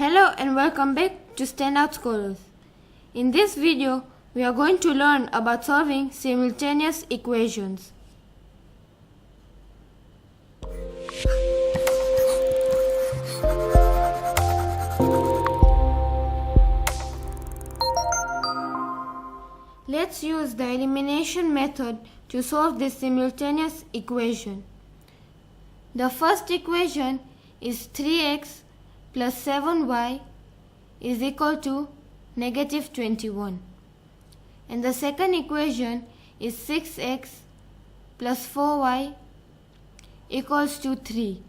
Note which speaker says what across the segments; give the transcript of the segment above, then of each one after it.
Speaker 1: Hello and welcome back to Standout Scholars. In this video, we are going to learn about solving simultaneous equations. Let's use the elimination method to solve this simultaneous equation. The first equation is 3x plus 7y is equal to negative 21. And the second equation is 6x plus 4y equals to 3.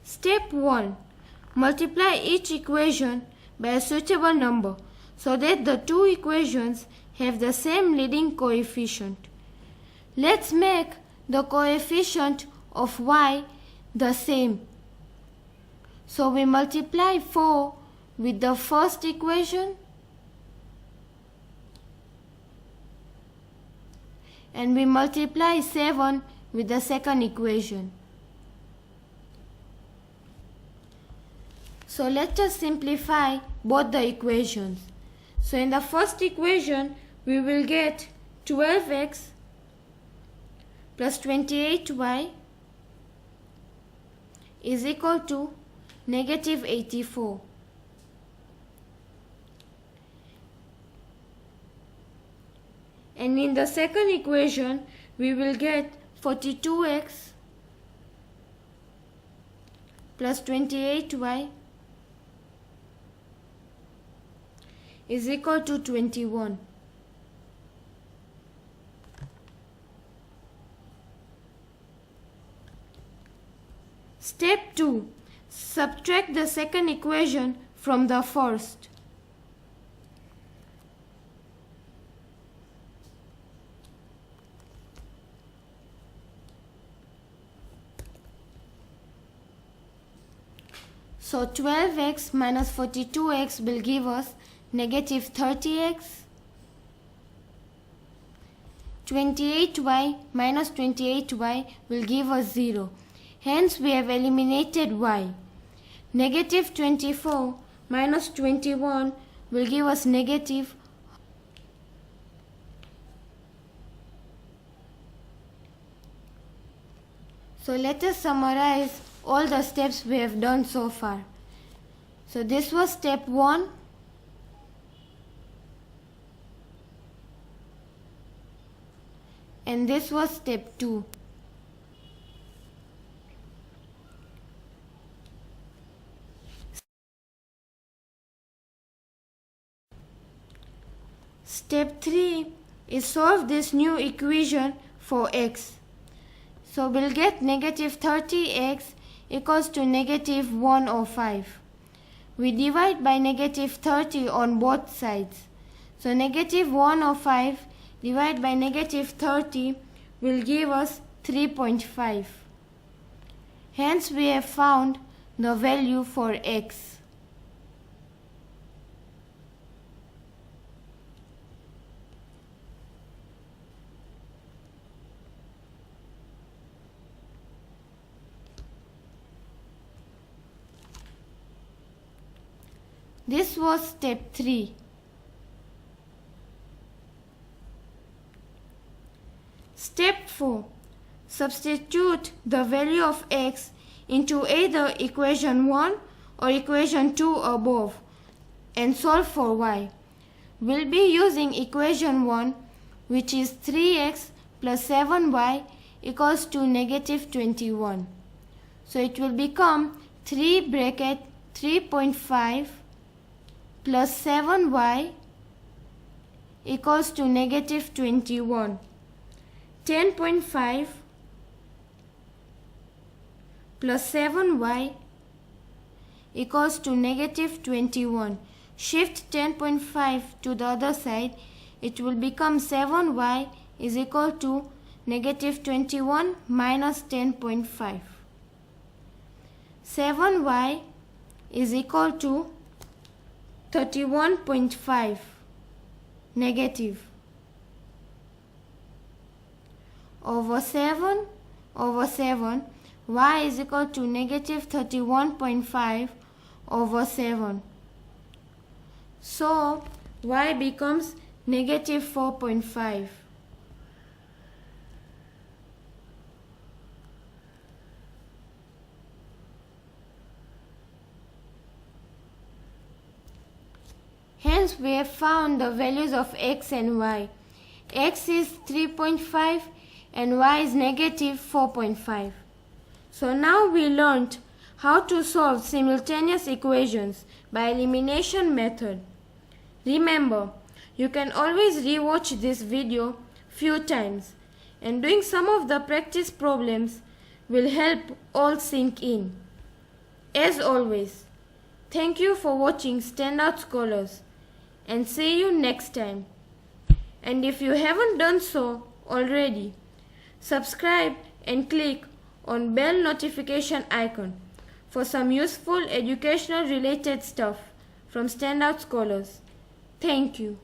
Speaker 1: Step 1. Multiply each equation by a suitable number so that the two equations have the same leading coefficient. Let's make the coefficient of y the same. So we multiply 4 with the first equation and we multiply 7 with the second equation. So let us simplify both the equations. So in the first equation we will get 12x plus 28y is equal to negative 84. And in the second equation we will get 42x plus 28y is equal to 21. Step 2. Subtract the second equation from the first. So 12x minus 42x will give us negative 30x. 28y minus 28y will give us 0. Hence we have eliminated y. Negative 24 minus 21 will give us negative. So let us summarize all the steps we have done so far. So this was step 1. And this was step 2. Step 3 is solve this new equation for x. So we'll get negative 30x equals to negative 105. We divide by negative 30 on both sides. So negative 105 divided by negative 30 will give us 3.5. Hence we have found the value for x. This was step 3. Step 4. Substitute the value of x into either equation 1 or equation 2 above and solve for y. We'll be using equation 1, which is 3x plus 7y equals to negative 21. So it will become 3 bracket 3.5 plus 7y equals to negative 21. 10.5 plus 7y equals to negative 21. Shift 10.5 to the other side. It will become 7y is equal to negative 21 minus 10.5. 7y is equal to 31.5 negative over 7 over 7 y is equal to negative 31.5 over 7. So y becomes negative 4.5. Hence, we have found the values of x and y. X is 3.5 and y is negative 4.5. So now we learned how to solve simultaneous equations by elimination method. Remember, you can always rewatch this video few times, and doing some of the practice problems will help all sink in. As always, thank you for watching Standout Scholars, and see you next time. And if you haven't done so already, subscribe and click on bell notification icon for some useful educational related stuff from Standout Scholars. Thank you.